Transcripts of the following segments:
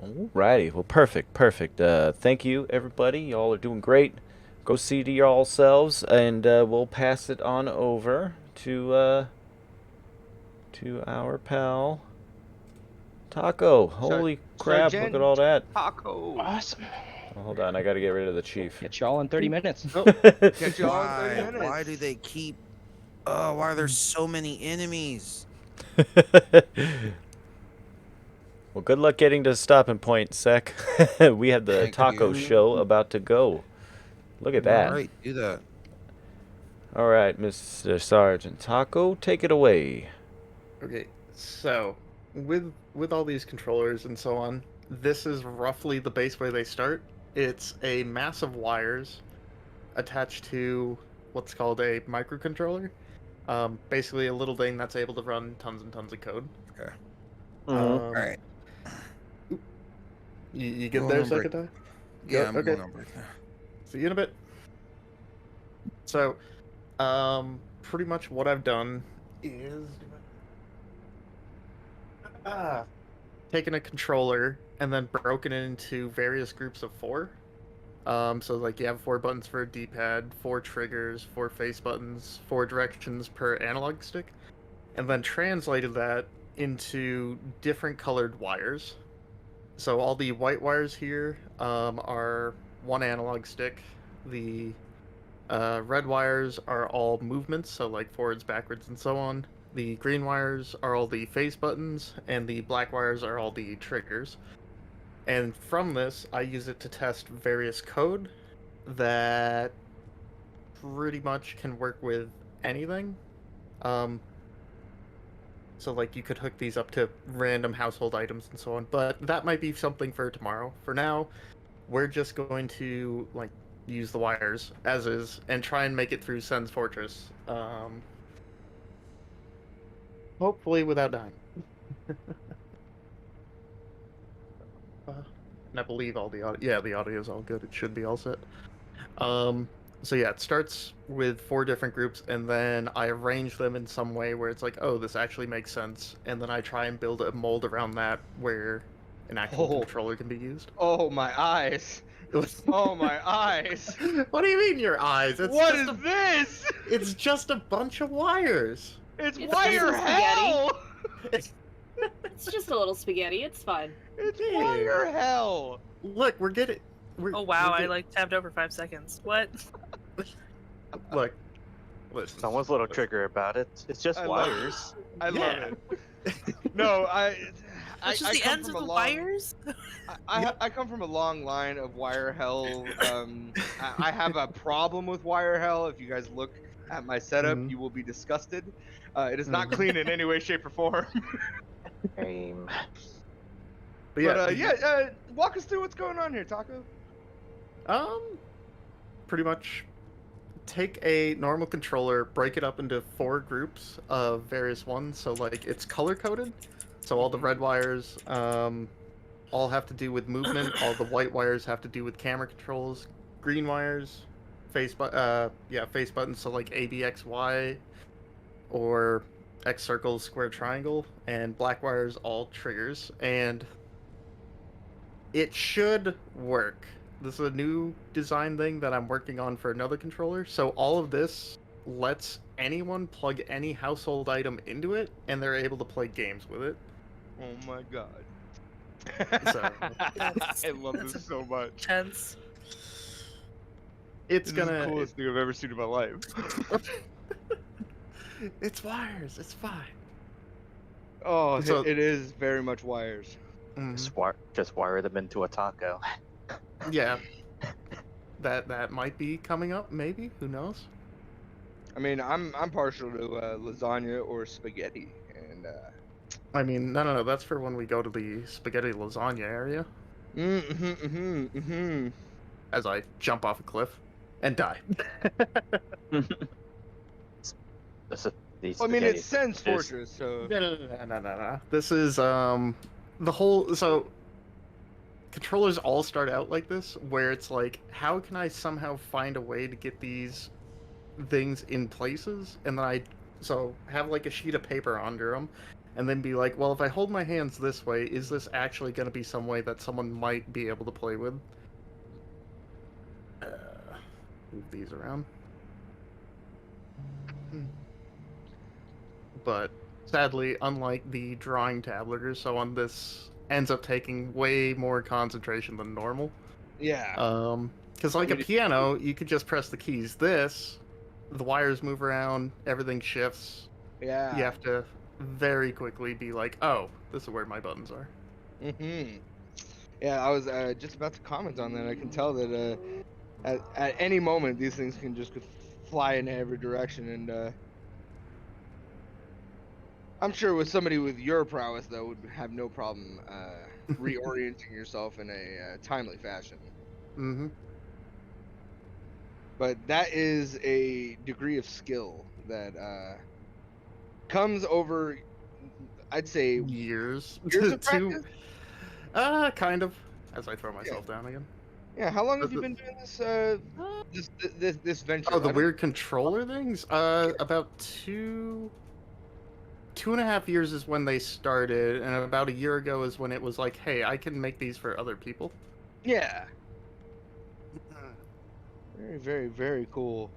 Alrighty, well, perfect. Thank you, everybody. Y'all are doing great. Go see to y'all selves, and we'll pass it on over to our pal Taco. Holy crap! Look at all that. SgtTaco. Awesome. Oh, hold on, I gotta get rid of the chief. Catch y'all in 30 minutes. Oh, catch y'all in 30 minutes. Why do they keep? Oh, why are there so many enemies? Well, good luck getting to the stopping point, Sec. We have the Thank taco you. show about to go. Look at All that. right, do that. All right, Mr. Sergeant Taco, take it away. Okay, so with all these controllers and so on, this is roughly the base way they start. It's a mass of wires attached to what's called a microcontroller. Basically a little thing that's able to run tons and tons of code. Okay. All right. You get Go there, on break. second time? Yeah, I'm okay. going on break now. See you in a bit. So, pretty much what I've done is taken a controller and then broken it into various groups of 4. So like you have 4 buttons for a D-pad, 4 triggers, 4 face buttons, 4 directions per analog stick, and then translated that into different colored wires. So all the white wires here are 1 analog stick. The red wires are all movements, so like forwards, backwards, and so on. The green wires are all the face buttons, and the black wires are all the triggers. And from this, I use it to test various code that pretty much can work with anything. So like you could hook these up to random household items and so on, but that might be something for tomorrow. For now, we're just going to like use the wires as is and try and make it through Sen's Fortress. Hopefully without dying. And I believe all the audio, the audio is all good. It should be all set. So yeah, it starts with 4 different groups, and then I arrange them in some way where it's like, oh, this actually makes sense, and then I try and build a mold around that where an actual controller can be used. Oh, my eyes. Oh, my eyes. What do you mean your eyes? It's What just is this? It's just a bunch of wires. It's It's wire just hell. It's just a little spaghetti. It's fine. It's wire hell. Look, we're getting. Oh wow, I like tapped over 5 seconds. What? Look. Listen. Someone's a little trigger about it. It's just wires. I love it. No, It's just the ends of the wires? I come from a long line of wire hell. I have a problem with wire hell. If you guys look at my setup, you will be disgusted. It is not clean in any way, shape, or form. Aim. But walk us through what's going on here, Taco. Pretty much take a normal controller, break it up into 4 groups of various ones. So like it's color coded. So all the red wires all have to do with movement. All the white wires have to do with camera controls. Green wires, face buttons. So like A, B, X, Y, or X circle, square, triangle, and black wires all triggers. And it should work. This is a new design thing that I'm working on for another controller. So all of this lets anyone plug any household item into it, and they're able to play games with it. Oh my god. So, I love this so much. Tense. It's This gonna. is the coolest thing I've ever seen in my life. It's wires. It's fine. Oh, So- it is very much wires. Just wire them into a taco. Yeah. That might be coming up. Maybe. Who knows? I mean, I'm partial to lasagna or spaghetti, and I mean, no. That's for when we go to the spaghetti lasagna area. As I jump off a cliff and die. I mean, it's Sen's Fortress, so. No. This is the whole. So controllers all start out like this, where it's like, how can I somehow find a way to get these things in places, and then I have like a sheet of paper under them, and then be like, well, if I hold my hands this way, is this actually going to be some way that someone might be able to play with? Move these around. But sadly, unlike the drawing tableters, so on this ends up taking way more concentration than normal. Yeah. Because like a piano, you could just press the keys. This, the wires move around, everything shifts. Yeah. You have to very quickly be like, oh, this is where my buttons are. Mm-hmm. Yeah, I was just about to comment on that. I can tell that at any moment these things can just fly in every direction, and I'm sure with somebody with your prowess though would have no problem reorienting yourself in a timely fashion. Mm-hmm. But that is a degree of skill that comes over, I'd say, Years. years of practice. Kind of. As I throw myself down again. Yeah, how long have you been doing this venture? Oh, the weird controller things? About 2.5 years is when they started, and about a year ago is when it was like, hey, I can make these for other people. Yeah. Very, very, very cool.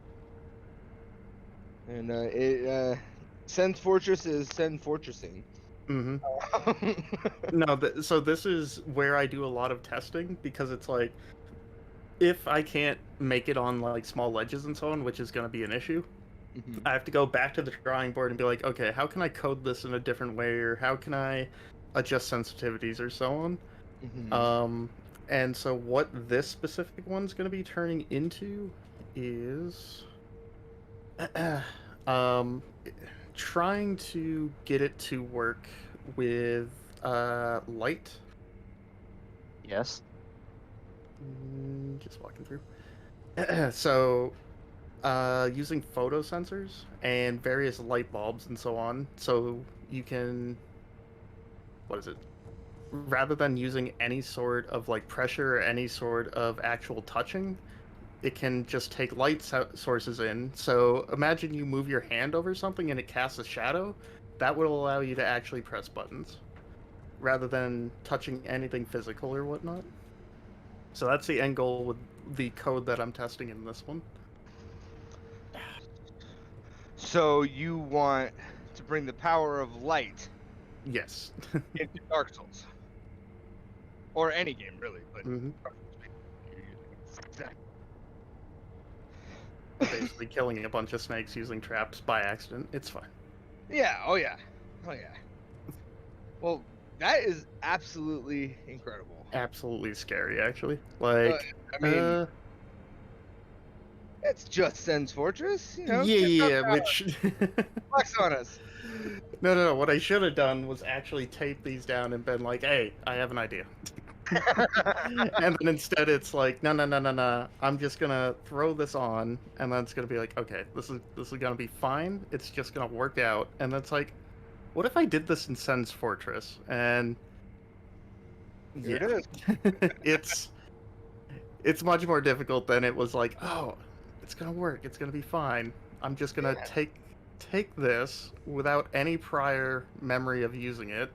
And Send Fortress is Send Fortressing. Mm-hmm. No, so this is where I do a lot of testing, because it's like, if I can't make it on like small ledges and so on, which is going to be an issue, I have to go back to the drawing board and be like, okay, how can I code this in a different way, or how can I adjust sensitivities or so on. And so what this specific one's going to be turning into is trying to get it to work with light. Yes. Just walking through. So using photo sensors and various light bulbs and so on, so you can, what is it, rather than using any sort of like pressure or any sort of actual touching, it can just take light sources in. So imagine you move your hand over something and it casts a shadow. That will allow you to actually press buttons rather than touching anything physical or whatnot. So that's the end goal with the code that I'm testing in this one. So you want to bring the power of light, yes, into Dark Souls, or any game really, but basically killing a bunch of snakes using traps by accident. It's fine. Yeah. Oh yeah. Well, that is absolutely incredible. Absolutely scary, actually. Like, I mean, it's just Sen's Fortress, you know. Yeah, which flex on us. No. What I should have done was actually tape these down and been like, "Hey, I have an idea." And then instead, it's like, no. I'm just gonna throw this on, and then it's gonna be like, okay, this is gonna be fine. It's just gonna work out. And that's like, what if I did this in Sen's Fortress? And Here it is. it's much more difficult than it was like, oh, it's gonna work. It's gonna be fine. I'm just gonna take this without any prior memory of using it,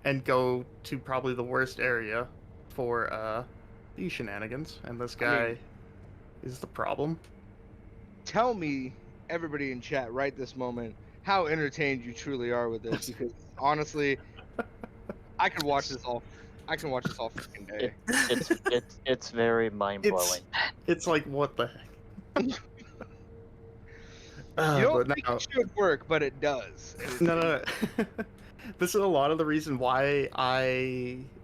and go to probably the worst area for these shenanigans. And this guy is the problem. Tell me, everybody in chat, right this moment, how entertained you truly are with this, because honestly, I can watch this all freaking day. It's very mind blowing. It's like, what the heck? You don't think it should work, but it does. No. This is a lot of the reason why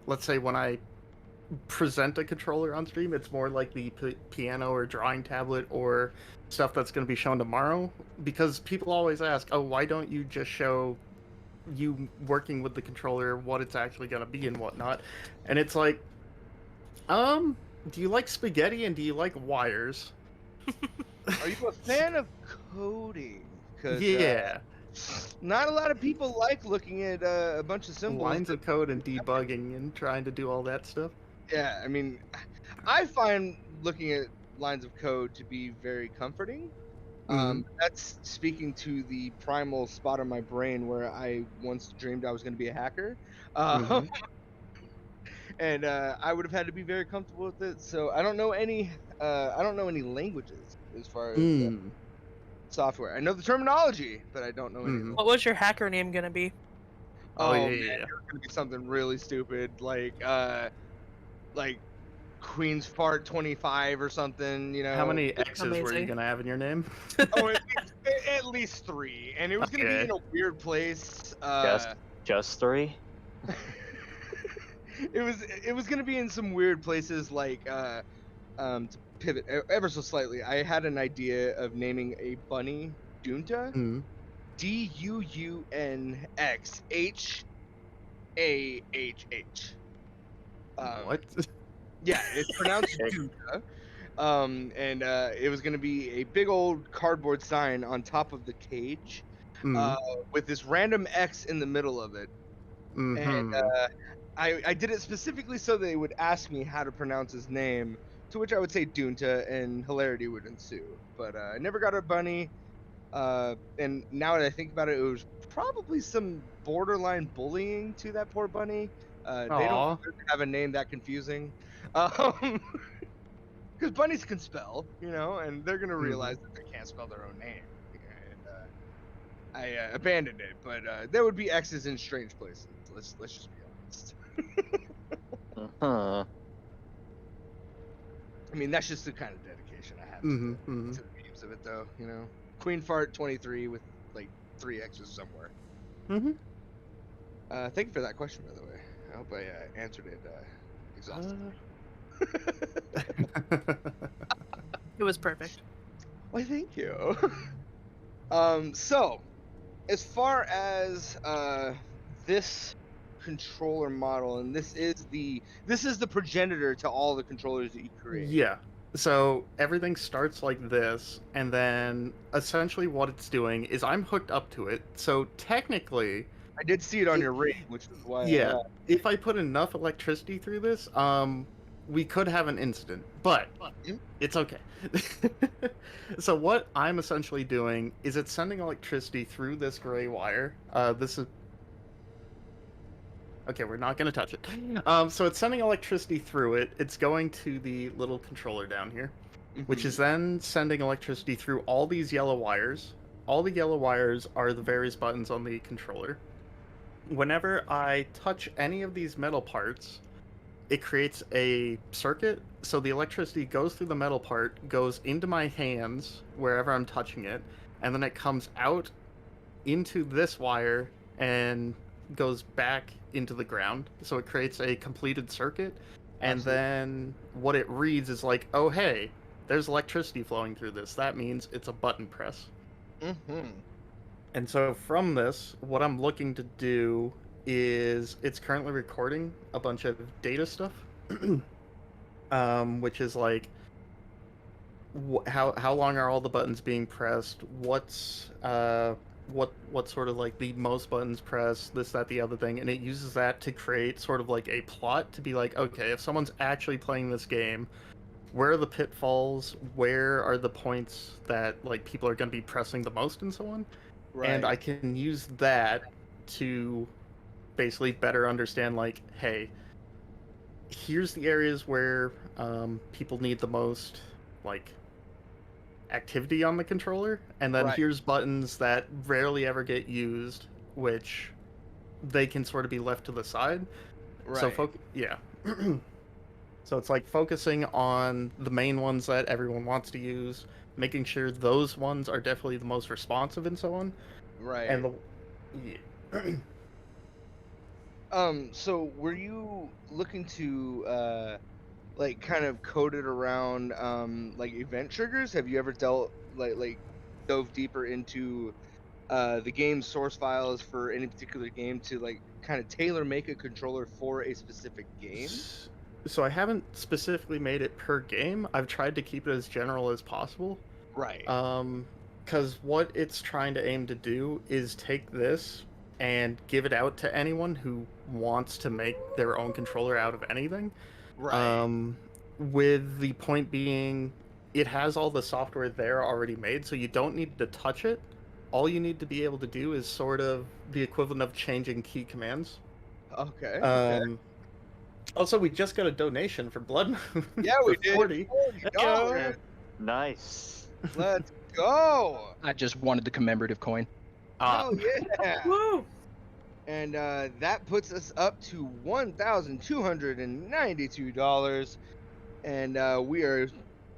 let's say when I present a controller on stream, it's more like the piano or drawing tablet or stuff that's going to be shown tomorrow, because people always ask, oh, why don't you just show you working with the controller, what it's actually going to be and whatnot. And it's like, do you like spaghetti and do you like wires? Are you a fan of coding? Yeah. Not a lot of people like looking at a bunch of symbols. Lines of code and debugging and trying to do all that stuff. Yeah, I mean, I find looking at lines of code to be very comforting. That's speaking to the primal spot on my brain where I once dreamed I was going to be a hacker. And I would have had to be very comfortable with it. So I don't know any languages as far as software. I know the terminology, but I don't know any of them. What was your hacker name gonna be? Oh, yeah, man, yeah. it was gonna be something really stupid, like Queen's Fart 25 or something, you know. How many X's were you Amazing. gonna have in your name? Oh, at least 3, and it was gonna be Okay. in a weird place. Just 3? It was gonna be in some weird places, like to pivot ever so slightly. I had an idea of naming a bunny Dunta, DUUNXHAHH. What? Yeah, it's pronounced Dunta. And it was gonna be a big old cardboard sign on top of the cage, with this random X in the middle of it. And I did it specifically so they would ask me how to pronounce his name, to which I would say Dunta, and hilarity would ensue. But I never got a bunny. And now that I think about it, it was probably some borderline bullying to that poor bunny. They don't deserve to have a name that confusing. Because bunnies can spell, you know, and they're gonna realize that they can't spell their own name. And I abandoned it, but there would be X's in strange places. Let's just be honest. Huh. I mean, that's just the kind of dedication I have to the memes of it, though. You know, Queen Fart 23 with like 3 X's somewhere. Thank you for that question, by the way. I hope I answered it exhaustively. It was perfect. Why, thank you. So, as far as this controller model, and this is the progenitor to all the controllers that you create. Yeah. So everything starts like this, and then essentially what it's doing is I'm hooked up to it. So technically, I did see it on your rig, which is why. yeah, if I put enough electricity through this, we could have an incident, but it's okay. So what I'm essentially doing is it's sending electricity through this gray wire. This is okay. We're not going to touch it. So it's sending electricity through it. It's going to the little controller down here, which is then sending electricity through all these yellow wires. All the yellow wires are the various buttons on the controller. Whenever I touch any of these metal parts, it creates a circuit, so the electricity goes through the metal part, goes into my hands wherever I'm touching it, and then it comes out into this wire and goes back into the ground. So it creates a completed circuit, and then what it reads is like, oh hey, there's electricity flowing through this. That means it's a button press. And so from this, what I'm looking to do is it's currently recording a bunch of data stuff, which is like how long are all the buttons being pressed? What's what sort of like the most buttons pressed? This, that, the other thing, and it uses that to create sort of like a plot to be like, okay, if someone's actually playing this game, where are the pitfalls? Where are the points that like people are going to be pressing the most, and so on. Right. And I can use that to basically better understand, like, hey, here's the areas where people need the most, like, activity on the controller, and then here's buttons that rarely ever get used, which they can sort of be left to the side. Right. So, yeah. So it's like focusing on the main ones that everyone wants to use, making sure those ones are definitely the most responsive and so on. Right. And so were you looking to like kind of code it around like event triggers? Have you ever dove deeper into the game source files for any particular game to like kind of tailor make a controller for a specific game? So I haven't specifically made it per game. I've tried to keep it as general as possible. Right. Because what it's trying to aim to do is take this and give it out to anyone who wants to make their own controller out of anything. Right. With the point being, it has all the software there already made, so you don't need to touch it. All you need to be able to do is sort of the equivalent of changing key commands. Okay. Also, we just got a donation for Blood Moon. Yeah, for we did. $40. $40. Nice. Let's go. I just wanted the commemorative coin. Oh yeah. Woo! And that puts us up to $1,292. And we are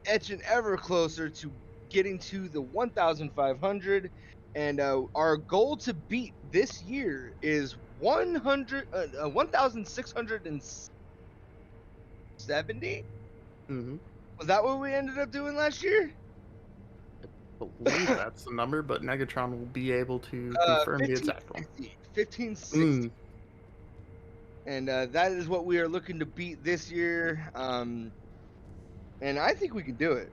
etching ever closer to getting to the 1,500. And our goal to beat this year is 1,670. Mm-hmm. Was that what we ended up doing last year? I believe that's the number, but Negatron will be able to confirm the exact one. 1560. And that is what we are looking to beat this year. And I think we can do it.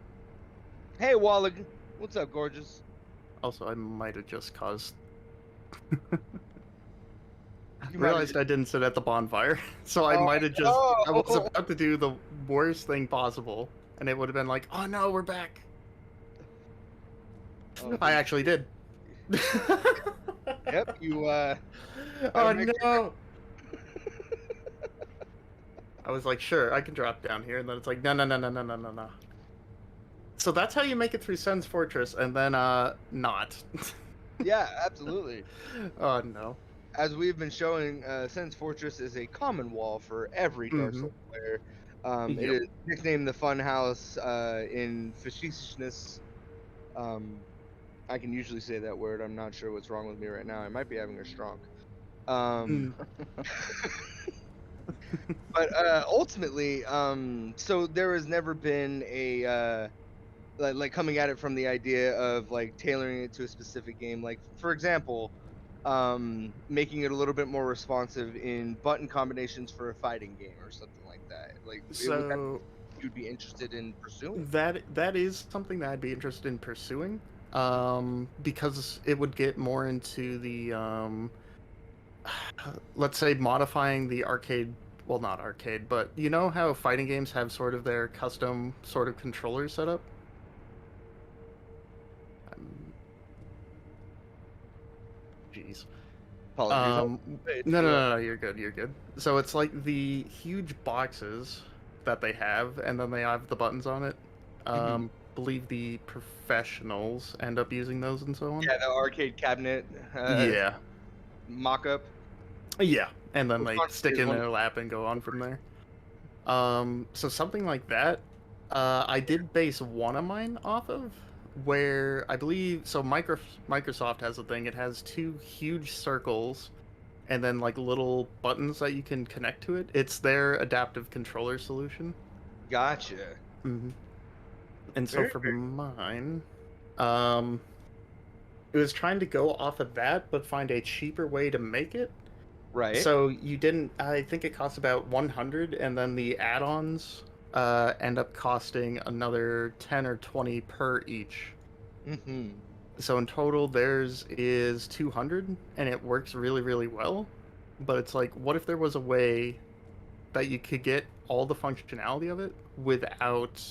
Hey, Wallig. What's up, gorgeous? Also, I might have just caused. You I might realized I didn't sit at the bonfire, so I might have just. I was no. about to do the worst thing possible, and it would have been like, "Oh no, we're back." Oh, I actually did. Yep, you Oh make no! I was like, sure, I can drop down here, and then it's like, no. So that's how you make it through Sen's Fortress, and then not. Yeah, absolutely. Oh no. As we've been showing, Sen's Fortress is a common wall for every Dark Souls player. It Yep. is nicknamed the Fun House in facetiousness. I can usually say that word. I'm not sure what's wrong with me right now. I might be having a stroke. But ultimately, so there has never been a like coming at it from the idea of like tailoring it to a specific game. Like for example, making it a little bit more responsive in button combinations for a fighting game or something like that. Like would that So you'd be interested in pursuing? that is something that I'd be interested in pursuing, because it would get more into the let's say modifying the arcade. Well, not arcade, but you know how fighting games have sort of their custom sort of controller setup. Jeez. Apologies. No, you're good. So it's like the huge boxes that they have, and then they have the buttons on it. Believe the professionals end up using those and so on. Yeah, the arcade cabinet. Yeah. Mock-up. Yeah, and then they Responsive stick is in one- their lap and go on from there. So something like that. I did base one of mine off of, where I believe so. Microsoft has a thing. It has two huge circles, and then like little buttons that you can connect to it. It's their adaptive controller solution. Gotcha. Mm-hmm. And so Very, for very- mine, it was trying to go off of that, but find a cheaper way to make it. Right. So you didn't. I think it costs about 100, and then the add-ons end up costing another 10 or 20 per each. Mm-hmm. So in total, theirs is 200, and it works really, really well. But it's like, what if there was a way that you could get all the functionality of it without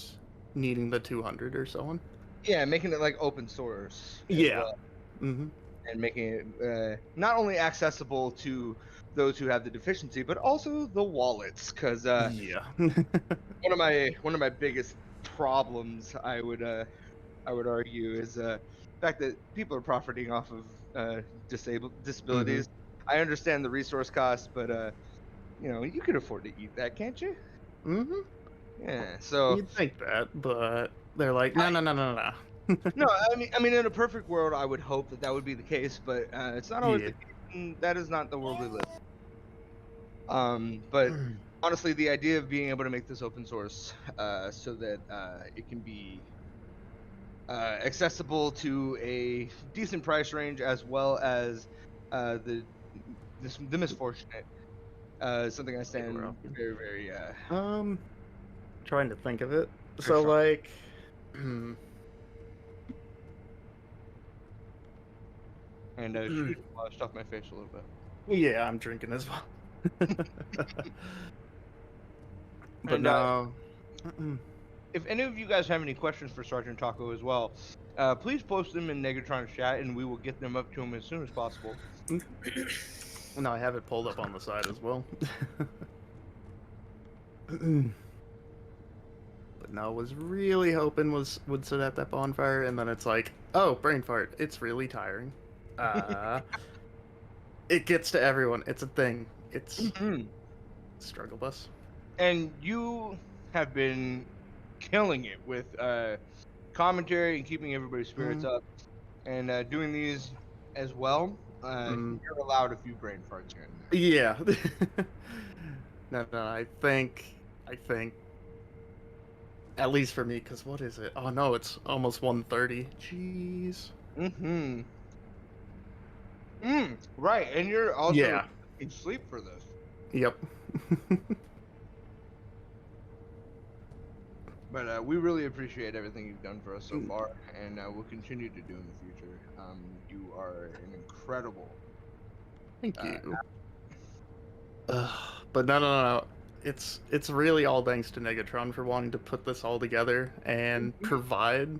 needing the 200 or so on? Yeah, making it like open source. as Yeah. well, Mm-hmm. and making it not only accessible to those who have the deficiency, but also the wallets. Because Yeah. one of my biggest problems, I would argue, is the fact that people are profiting off of disabilities. I understand the resource cost, but you could afford to eat that, can't you? Mm-hmm. Yeah. So You'd think that, but they're like, no. no, I mean, in a perfect world, I would hope that would be the case, but it's not always Yeah. the case. And that is not the world we live. But honestly, the idea of being able to make this open source, so that it can be accessible to a decent price range, as well as the misfortunate, something I stand Well, very, very trying to think of it. Very So strong. like, and shoot washed off my face a little bit. yeah, I'm drinking as well. But And, no. if any of you guys have any questions for Sergeant Taco as well, please post them in Negatron's chat, and we will get them up to him as soon as possible. No, I have it pulled up on the side as well. But no, was really hoping would sit at that bonfire, and then it's like, oh, brain fart. It's really tiring. It gets to everyone. It's a thing. It's struggle bus. And you have been killing it with commentary and keeping everybody's spirits up, and doing these as well. You're allowed a few brain farts here and there. Yeah. No, I think, at least for me, because what is it? Oh no, it's almost 1:30. Jeez. Right, and you're also Yeah. in sleep for this. Yep. But we really appreciate everything you've done for us so far, and we'll continue to do in the future. You are an incredible. Thank you. But no. It's really all thanks to Negatron for wanting to put this all together and provide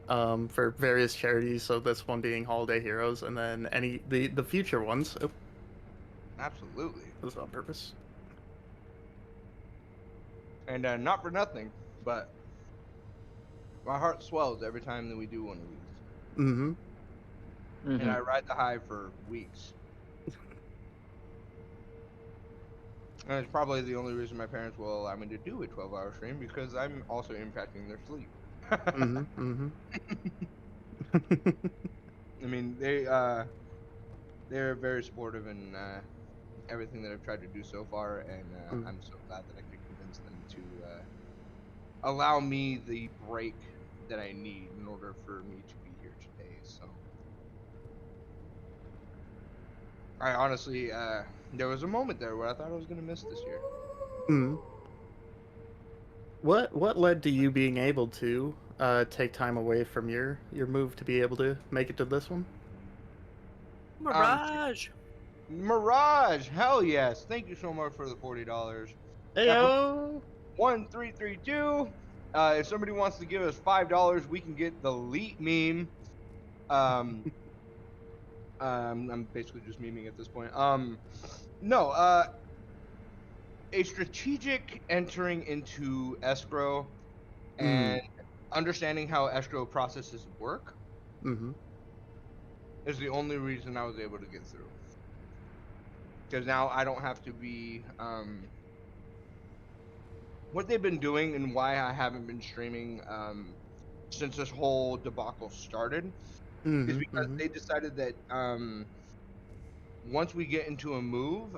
for various charities. So this one being Holiday Heroes, and then the future ones. Oh, Absolutely. that was on purpose. And not for nothing, but my heart swells every time that we do one of these. Mm-hmm. And I ride the high for weeks. And it's probably the only reason my parents will allow me to do a 12-hour stream, because I'm also impacting their sleep. Mm-hmm. I mean, they're very supportive in everything that I've tried to do so far, and I'm so glad that I could convince them to allow me the break that I need in order for me to be here today. So I honestly, there was a moment there where I thought I was gonna miss this year. What led to you being able to take time away from your move to be able to make it to this one? Mirage. Mirage, hell yes! Thank you so much for the $40. Heyo! 1332. If somebody wants to give us $5, we can get the Leet meme. I'm basically just memeing at this point. No, a strategic entering into escrow and understanding how escrow processes work is the only reason I was able to get through. Because now I don't have to be what they've been doing, and why I haven't been streaming since this whole debacle started is because they decided that once we get into a move,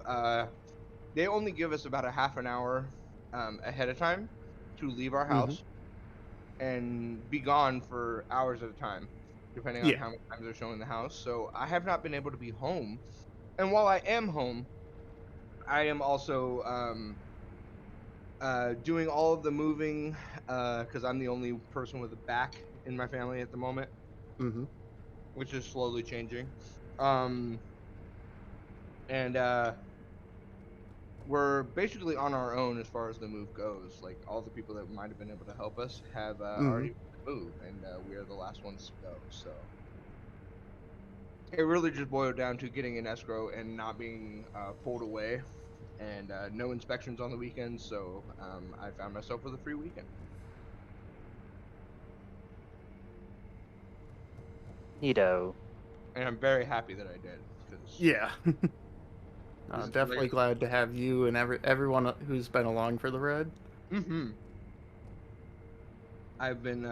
they only give us about a half an hour ahead of time to leave our house and be gone for hours at a time, depending on how many times they're showing the house. So I have not been able to be home, and while I am home, I am also doing all of the moving because I'm the only person with a back in my family at the moment, which is slowly changing. And we're basically on our own as far as the move goes. Like, all the people that might have been able to help us have already moved, and we are the last ones to go. So it really just boiled down to getting an escrow and not being pulled away, and no inspections on the weekends. So I found myself with a free weekend. Neato. And I'm very happy that I did. Yeah. I'm definitely glad to have you and everyone who's been along for the ride. I've been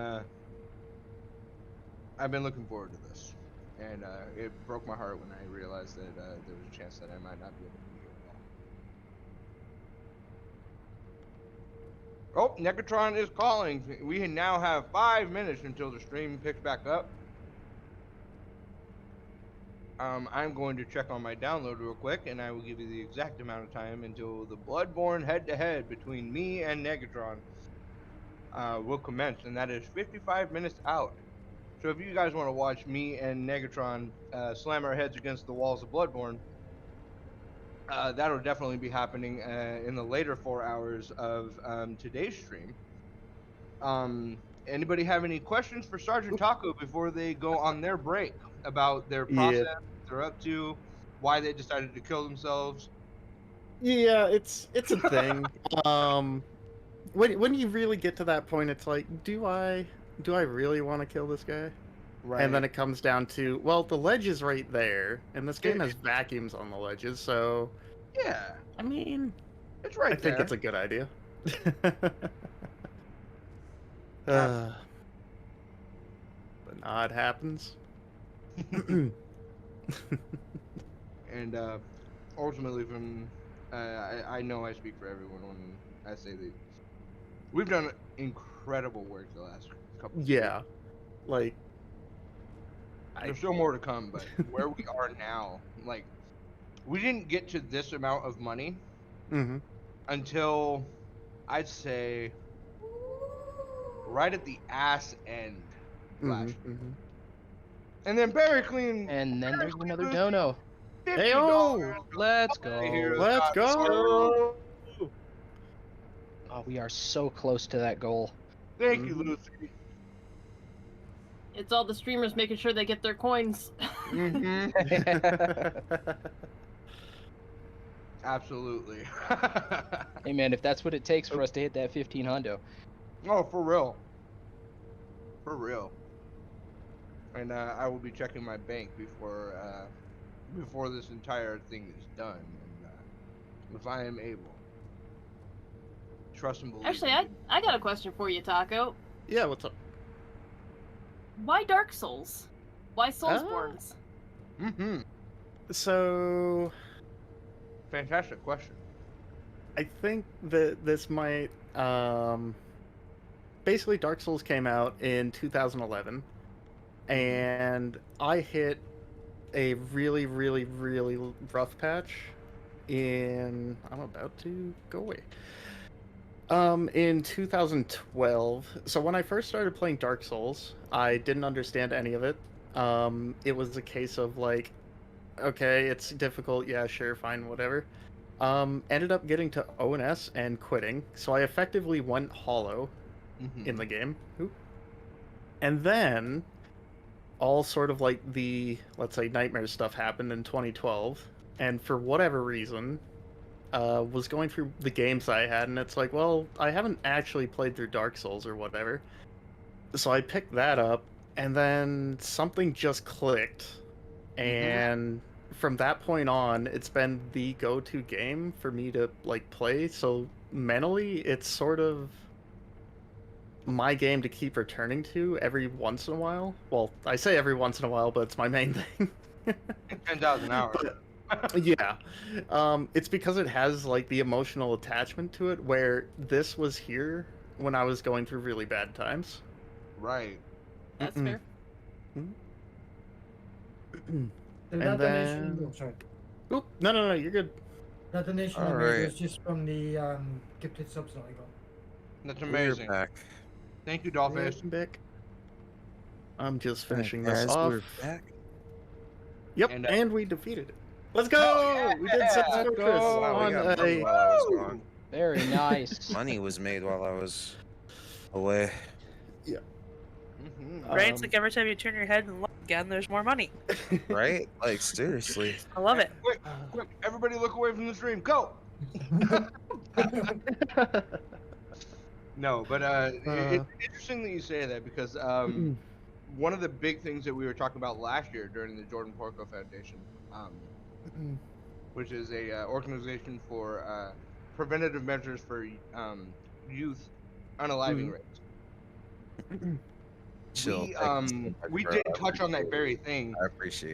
looking forward to this, and it broke my heart when I realized that there was a chance that I might not be able to be here at all. Oh, Negatron is calling. We now have 5 minutes until the stream picks back up. I'm going to check on my download real quick, and I will give you the exact amount of time until the Bloodborne head-to-head between me and Negatron will commence, and that is 55 minutes out. So if you guys want to watch me and Negatron slam our heads against the walls of Bloodborne, that'll definitely be happening in the later 4 hours of today's stream. Anybody have any questions for Sergeant Taco before they go on their break about their Yeah. process, what they're up to, why they decided to kill themselves? Yeah, it's a thing. When you really get to that point, it's like, do I really want to kill this guy? Right. And then it comes down to, well, the ledge is right there, and this game has vacuums on the ledges, so yeah, I mean, it's right I think there. it's a good idea. Ab- But nah, it happens. And ultimately, from I know I speak for everyone when I say that we've done incredible work the last couple. Yeah, like There's still more to come, but where we are now, like, we didn't get to this amount of money mhm. until I'd say right at the ass end last year. And then Barry Clean. And then there's another dono. Hey-o! Let's go. Let's go! Oh, we are so close to that goal. Thank you, Lucy. It's all the streamers making sure they get their coins. Absolutely. Hey man, if that's what it takes for us to hit that 15 hundo. Oh, for real. For real. And I will be checking my bank before this entire thing is done. And if I am able, trust and believe. Actually, I got a question for you, Taco. Yeah, what's up? Why Dark Souls? Why Soulsborns? So, Fantastic question. I think that this might basically Dark Souls came out in 2011, and I hit a really, really, really rough patch in I'm about to go away. In 2012. So when I first started playing Dark Souls, I didn't understand any of it. It was a case of like, okay, it's difficult, yeah, sure, fine, whatever. Ended up getting to ONS and quitting, so I effectively went hollow in the game. And then all sort of like the, let's say, nightmare stuff happened in 2012, and for whatever reason, was going through the games I had, and it's like, well, I haven't actually played through Dark Souls or whatever. So I picked that up, and then something just clicked, and from that point on, it's been the go-to game for me to like play. So mentally, it's sort of my game to keep returning to every once in a while. Well, I say every once in a while, but it's my main thing. 10,000 hours. Yeah. It's because it has like the emotional attachment to it, where this was here when I was going through really bad times. Right. That's fair. And then... sorry. Oop, no, you're good. That donation I made was just from the gifted subs that I got. That's amazing. We're back. Thank you, Dollface. Back. I'm just finishing Guys, this off. we're back. Yep, and we defeated it. Let's go! We did Subs Let's Fortress go! Wow, we on got money a... while I was gone. Very nice. Money was made while I was away. Right? It's like every time you turn your head and look again, there's more money. Right? Like, seriously. I love it. Quick, everybody look away from the stream. Go! No, but it's interesting that you say that because one of the big things that we were talking about last year during the Jordan Porco Foundation, which is a organization for preventative measures for youth unaliving rates. Chill. We did touch on that very thing. I appreciate